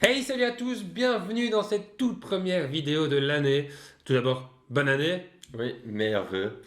Hey, salut à tous, bienvenue dans cette toute première vidéo de l'année. Tout d'abord, bonne année. Oui, meilleurs vœux.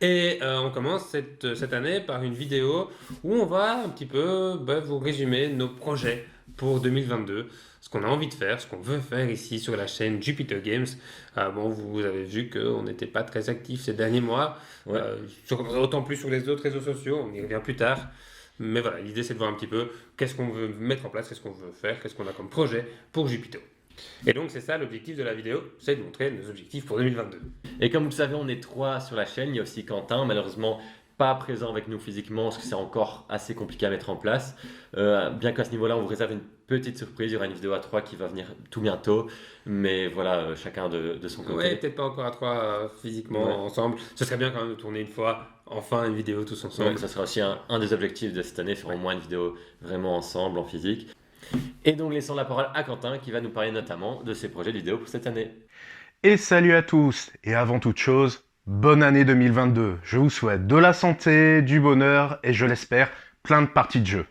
Et on commence cette année par une vidéo où on va un petit peu vous résumer nos projets pour 2022, ce qu'on a envie de faire, ce qu'on veut faire ici sur la chaîne Jupiter Games. Bon, vous avez vu qu'on n'était pas très actifs ces derniers mois, Ouais. autant plus sur les autres réseaux sociaux, on y revient plus tard. Mais voilà, l'idée c'est de voir un petit peu qu'est-ce qu'on veut mettre en place, qu'est-ce qu'on veut faire, qu'est-ce qu'on a comme projet pour Jupiter. Et donc c'est ça l'objectif de la vidéo, c'est de montrer nos objectifs pour 2022. Et comme vous le savez, on est trois sur la chaîne. Il y a aussi Quentin, malheureusement pas présent avec nous physiquement, parce que c'est encore assez compliqué à mettre en place. Bien qu'à ce niveau-là, on vous réserve une petite surprise. Il y aura une vidéo à trois qui va venir tout bientôt. Mais voilà, chacun de son côté. Ouais, peut-être pas encore à trois physiquement Ouais. ensemble. Ce serait bien quand même de tourner une fois, enfin une vidéo tous ensemble. Ouais, ça sera aussi un des objectifs de cette année, faire au moins une vidéo vraiment ensemble, en physique. Et donc, laissons la parole à Quentin, qui va nous parler notamment de ses projets de vidéo pour cette année. Et salut à tous. Et avant toute chose, bonne année 2022. Je vous souhaite de la santé, du bonheur et je l'espère, plein de parties de jeu.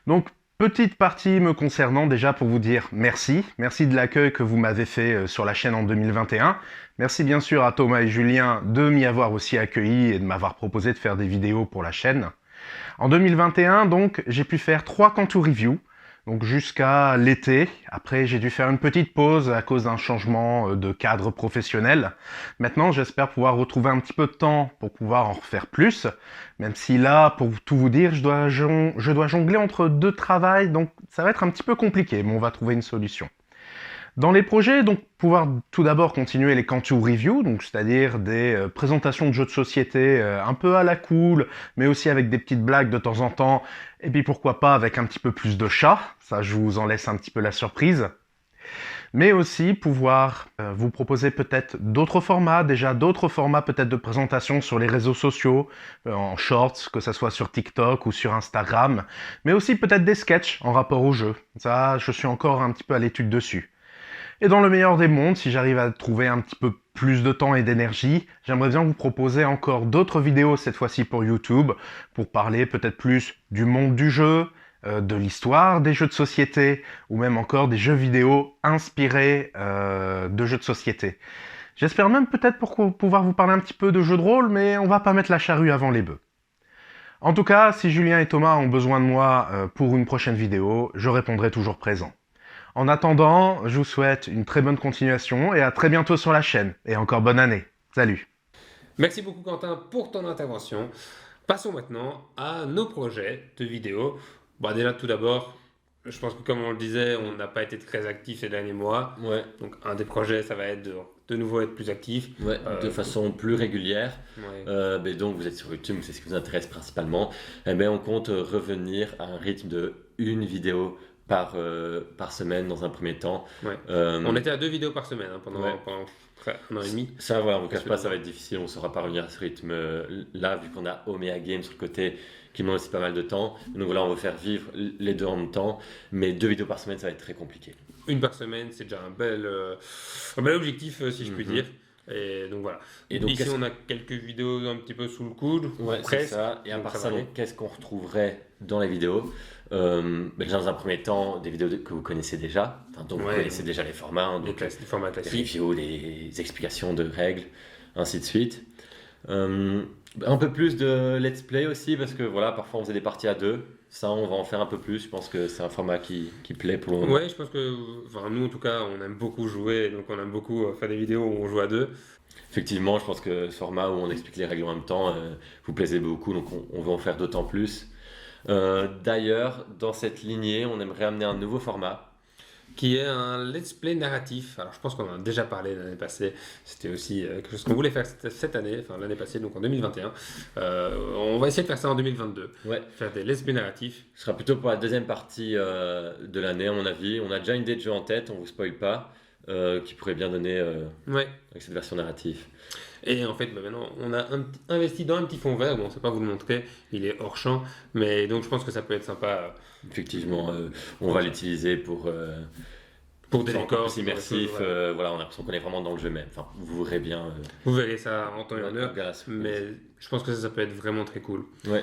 Donc, petite partie me concernant déjà pour vous dire merci. Merci de l'accueil que vous m'avez fait sur la chaîne en 2021. Merci bien sûr à Thomas et Julien de m'y avoir aussi accueilli et de m'avoir proposé de faire des vidéos pour la chaîne. En 2021, donc, j'ai pu faire 3 Canto Review, donc jusqu'à l'été. Après, j'ai dû faire une petite pause à cause d'un changement de cadre professionnel. Maintenant, j'espère pouvoir retrouver un petit peu de temps pour pouvoir en refaire plus. Même si là, pour tout vous dire, je dois jongler entre 2 travails, donc ça va être un petit peu compliqué, mais on va trouver une solution. Dans les projets, donc pouvoir tout d'abord continuer les Canto Review, donc c'est-à-dire des présentations de jeux de société un peu à la cool, mais aussi avec des petites blagues de temps en temps, et puis pourquoi pas avec un petit peu plus de chat, ça je vous en laisse un petit peu la surprise. Mais aussi pouvoir vous proposer peut-être d'autres formats, déjà d'autres formats peut-être de présentation sur les réseaux sociaux, en shorts, que ce soit sur TikTok ou sur Instagram, mais aussi peut-être des sketchs en rapport au jeu. Ça, je suis encore un petit peu à l'étude dessus. Et dans le meilleur des mondes, si j'arrive à trouver un petit peu plus de temps et d'énergie, j'aimerais bien vous proposer encore d'autres vidéos, cette fois-ci pour YouTube, pour parler peut-être plus du monde du jeu, de l'histoire des jeux de société, ou même encore des jeux vidéo inspirés de jeux de société. J'espère même peut-être pour pouvoir vous parler un petit peu de jeux de rôle, mais on va pas mettre la charrue avant les bœufs. En tout cas, si Julien et Thomas ont besoin de moi pour une prochaine vidéo, je répondrai toujours présent. En attendant, je vous souhaite une très bonne continuation et à très bientôt sur la chaîne. Et encore bonne année. Salut. Merci beaucoup Quentin pour ton intervention. Passons maintenant à nos projets de vidéo. Bon, déjà tout d'abord, je pense que comme on le disait, on n'a pas été très actifs ces derniers mois. Ouais, Donc un des projets, ça va être de nouveau être plus actif. ouais, de façon plus régulière. Ouais. Mais donc vous êtes sur YouTube, c'est ce qui vous intéresse principalement. Eh ben, on compte revenir à un rythme de une vidéo par semaine dans un premier temps. Ouais. Euh, On était à 2 vidéos par semaine pendant près un an et demi. Ça, voilà, on ne cache pas, ça va être difficile, on ne saura pas revenir à ce rythme-là, vu qu'on a Omea Games sur le côté qui demande aussi pas mal de temps. Donc voilà, on va faire vivre les deux en même temps, mais 2 vidéos par semaine, ça va être très compliqué. Une par semaine, c'est déjà un bel objectif, si je puis dire. Et donc voilà. Et donc, ici, on a quelques vidéos un petit peu sous le coude. Ouais, c'est presque. ça. Et à Donc part ça ça, va donc, aller. qu'est-ce qu'on retrouverait dans les vidéos Déjà, dans un premier temps, des vidéos que vous connaissez déjà. Enfin, donc, vous Ouais, connaissez déjà les formats, hein, donc Les formats les classiques. reviews, les explications de règles, ainsi de suite. Un peu plus de let's play aussi, parce que voilà, parfois on faisait des parties à deux. Ça, on va en faire un peu plus. Je pense que c'est un format qui plaît pour le moment. Ouais, je pense que, enfin, nous en tout cas, on aime beaucoup jouer, donc on aime beaucoup faire des vidéos où on joue à deux. Effectivement, je pense que ce format où on explique les règles en même temps vous plaisait beaucoup, donc on va en faire d'autant plus. D'ailleurs, dans cette lignée, on aimerait amener un nouveau format. Qui est un let's play narratif. Alors je pense qu'on en a déjà parlé l'année passée. C'était aussi quelque chose qu'on voulait faire cette année, enfin l'année passée, donc en 2021. On va essayer de faire ça en 2022. Ouais, Faire des let's play narratifs. ce sera plutôt pour la deuxième partie de l'année, à mon avis. On a déjà une idée de jeu en tête, on vous spoil pas, qui pourrait bien donner Ouais. avec cette version narrative. Et en fait, maintenant, on a investi dans un petit fond vert. Bon, on ne sait pas vous le montrer, il est hors champ. Mais donc, je pense que ça peut être sympa Effectivement, on va l'utiliser pour des c'est encore décors. plus pour des immersif. choses, voilà. Voilà, on a l'impression qu'on est vraiment dans le jeu même. Enfin, vous verrez bien. Vous verrez ça en temps et en heure. bien la surprise. Mais je pense que ça peut être vraiment très cool. Ouais.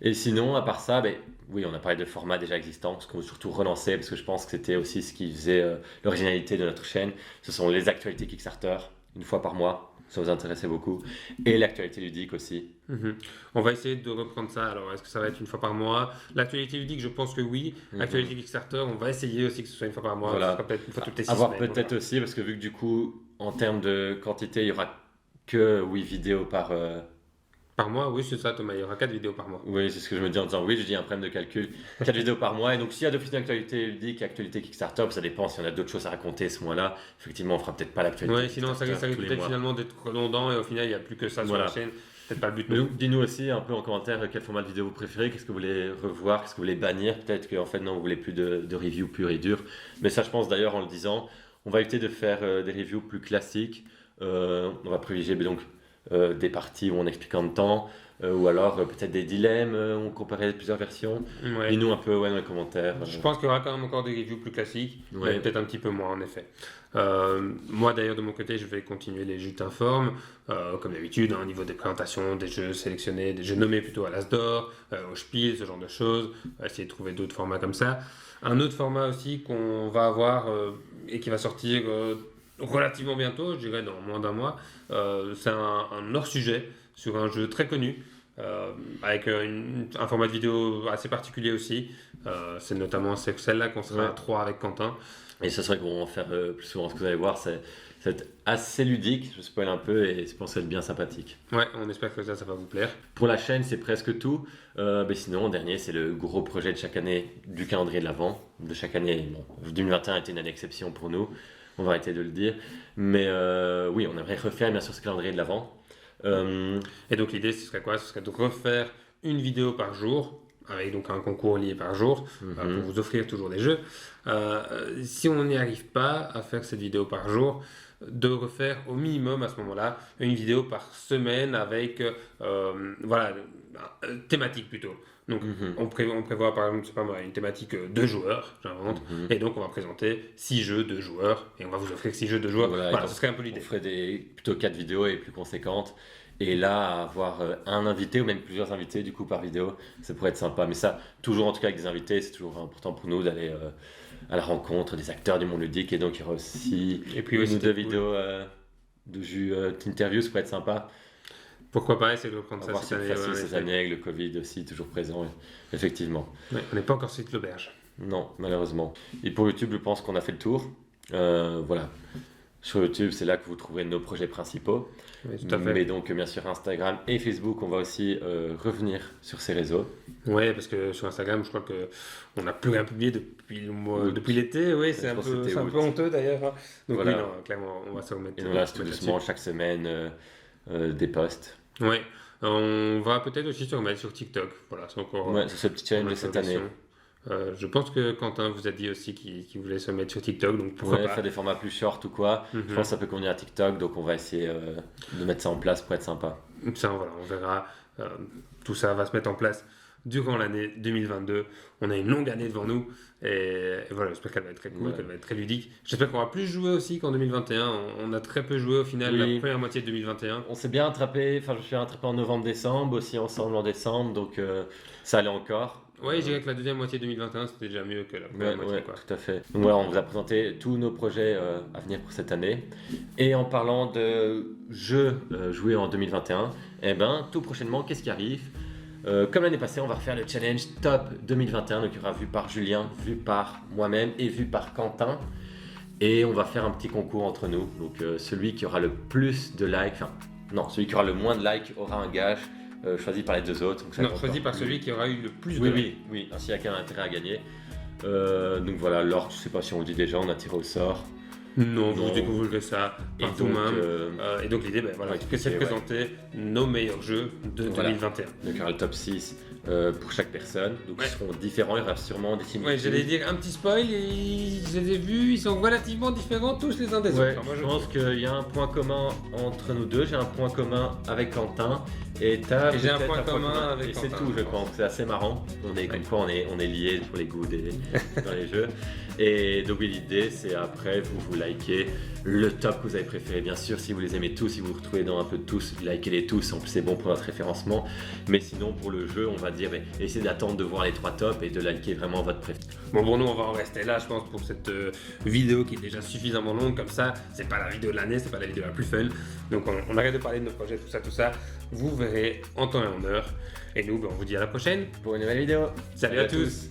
Et sinon, à part ça, oui, on a parlé de formats déjà existants, ce qu'on veut surtout relancer, parce que je pense que c'était aussi ce qui faisait l'originalité de notre chaîne. Ce sont les actualités Kickstarter, une fois par mois, ça vous intéressait beaucoup, et l'actualité ludique aussi. Mhm. On va essayer de reprendre ça. Alors, est-ce que ça va être une fois par mois? L'actualité ludique, je pense que oui. L'actualité Kickstarter, on va essayer aussi que ce soit une fois par mois. Voilà. Ce sera peut-être une fois toutes les 6 Avoir semaines. peut-être aussi, parce que vu que du coup, en termes de quantité, il y aura que 8 vidéos par... Par mois, oui, c'est ça, Thomas. Il y aura 4 vidéos par mois. Oui, c'est ce que je me dis en disant oui, je dis un problème de calcul. 4 vidéos par mois. Et donc, s'il y a d'office une actualité ludique, actualité Kickstarter, ça dépend si on a d'autres choses à raconter à ce mois-là. Effectivement, on fera peut-être pas l'actualité. Oui, sinon ça risque tous les peut-être mois. finalement d'être redondant et au final, il n'y a plus que ça sur Voilà. la chaîne. Peut-être pas le but. Mais Non. donc, dis-nous aussi un peu en commentaire quel format de vidéo vous préférez, qu'est-ce que vous voulez revoir, qu'est-ce que vous voulez bannir. Peut-être qu'en fait, non, vous voulez plus de reviews pures et dures. Mais ça, je pense d'ailleurs, en le disant, on va éviter de faire des reviews plus classiques. On va privilégier donc des parties où on explique en temps. Ou alors peut-être des dilemmes, on comparait plusieurs versions. Ouais. Dis-nous un peu dans les commentaires. Je pense qu'il y aura quand même encore des reviews plus classiques, Ouais. mais peut-être un petit peu moins en effet. Moi d'ailleurs de mon côté, je vais continuer les jeux t'informe, comme d'habitude, au niveau des présentations, des jeux sélectionnés, des jeux nommés plutôt à l'As d'or, au Spiel, ce genre de choses. On va essayer de trouver d'autres formats comme ça. Un autre format aussi qu'on va avoir et qui va sortir relativement bientôt, je dirais dans moins d'un mois, c'est un hors-sujet sur un jeu très connu. Avec un format de vidéo assez particulier aussi. C'est notamment celle-là qu'on sera à 3 avec Quentin. Et ce serait qu'on va en faire plus souvent. Ce que vous allez voir, c'est assez ludique. Je spoil un peu et je pense que ça va être bien sympathique. Ouais, on espère que ça va vous plaire. Pour la chaîne, c'est presque tout. Sinon, dernier, c'est le gros projet de chaque année du calendrier de l'Avent. De chaque année, bon, 2021 a été une année d'exception pour nous. On va arrêter de le dire. Mais oui, on aimerait refaire bien sûr ce calendrier de l'Avent. Et donc l'idée, ce serait quoi? Ce serait de refaire une vidéo par jour, avec donc un concours lié par jour, pour vous offrir toujours des jeux. Si on n'y arrive pas à faire cette vidéo par jour, de refaire au minimum à ce moment-là une vidéo par semaine avec thématique plutôt. Donc on prévoit par exemple, je sais pas moi, une thématique 2 joueurs, j'invente, et donc on va présenter 6 jeux 2 joueurs, et on va vous offrir 6 jeux 2 joueurs. Voilà, ce serait un peu On l'idée. ferait plutôt 4 vidéos et plus conséquentes. Et là, avoir un invité ou même plusieurs invités du coup par vidéo, ça pourrait être sympa. Mais ça, toujours en tout cas avec des invités, c'est toujours important pour nous d'aller à la rencontre des acteurs du monde ludique. Et donc il y aura aussi Et puis une aussi ou deux cool. vidéos de jus d'interview, ça pourrait être sympa. Pourquoi pas essayer de reprendre On ça va voir cette si année. c'est facile ouais, cette année avec le Covid aussi, toujours présent, effectivement. Ouais, on n'est pas encore sur l'auberge. Non, malheureusement. Et pour YouTube, je pense qu'on a fait le tour. Voilà. Sur YouTube, c'est là que vous trouverez nos projets principaux. Oui, tout à fait. Mais donc, bien sûr, Instagram et Facebook, on va aussi revenir sur ces réseaux. Ouais, parce que sur Instagram, je crois que on n'a plus rien publié depuis le mois, Août. depuis l'été. Oui, c'est Je un pense peu, que c'était c'est un peu août. honteux d'ailleurs. Hein. Donc Voilà. oui, non, clairement, on va se remettre. Et donc là, c'est tout là-dessus. doucement, chaque semaine, des posts. Ouais, on va peut-être aussi se remettre sur TikTok. Voilà, c'est encore. Ouais, c'est ce petit challenge de notre cette année. ambition. Je pense que Quentin vous a dit aussi qu'il voulait se mettre sur TikTok, donc pourquoi Ouais, pas. faire des formats plus short ou quoi. Mhm. Je pense que ça peut convenir à TikTok, donc on va essayer de mettre ça en place pour être sympa. Ça, voilà, on verra. Tout ça va se mettre en place durant l'année 2022. On a une longue année devant nous et voilà, j'espère qu'elle va être très cool, Ouais. qu'elle va être très ludique. J'espère qu'on va plus jouer aussi qu'en 2021. On a très peu joué au final Oui. la première moitié de 2021. On s'est bien attrapé, enfin je me suis rattrapé en novembre-décembre, aussi ensemble en décembre, donc ça allait encore. Ouais, je dirais que la deuxième moitié de 2021 c'était déjà mieux que la première moitié. Ouais, Quoi. tout à fait. Donc voilà, on vous a présenté tous nos projets à venir pour cette année. Et en parlant de jeux joués en 2021, eh ben, tout prochainement, qu'est-ce qui arrive? Comme l'année passée, on va refaire le challenge Top 2021, donc il y aura vu par Julien, vu par moi-même et vu par Quentin. Et on va faire un petit concours entre nous. Donc celui qui aura le plus de likes, enfin non, celui qui aura le moins de likes aura un gage choisi par les deux autres. Donc ça Non, va choisi encore par plus. celui qui aura eu le plus Oui, de. oui, ainsi il y a qu'un intérêt à gagner. Donc voilà, l'ordre, je sais pas si on le dit déjà, on a tiré au sort. Non, vous Non. découvrirez ça Et par donc, vous-même. Et donc l'idée, voilà, ouais, c'est de ouais. présenter nos meilleurs jeux de Voilà. 2021. Donc il y aura le top 6 pour chaque personne. Donc Ouais. ils seront différents, il y aura sûrement des similitudes. Ouais, j'allais dire un petit spoil, je les ai vus, ils sont relativement différents tous les uns des Ouais, autres. Moi, je pense qu'il y a un point commun entre nous deux, j'ai un point commun avec Quentin Et t'as Et j'ai un peut-être point commun avec et c'est Quentin, tout, je je pense. pense. C'est assez marrant. On est, Ouais. comme quoi, on est liés pour les goûts dans les jeux. Et donc, oui, l'idée, c'est après, vous likez le top que vous avez préféré. Bien sûr, si vous les aimez tous, si vous vous retrouvez dans un peu de tous, likez-les tous. En plus, c'est bon pour notre référencement. Mais sinon, pour le jeu, on va dire, essayez d'attendre de voir les 3 tops et de liker vraiment votre préféré. Bon, pour nous, on va en rester là, je pense, pour cette vidéo qui est déjà suffisamment longue. Comme ça, c'est pas la vidéo de l'année, c'est pas la vidéo la plus fun. Donc, on arrête de parler de nos projets, tout ça. Vous verrez en temps et en heure. Et nous, on vous dit à la prochaine. Pour une nouvelle vidéo. Salut à tous.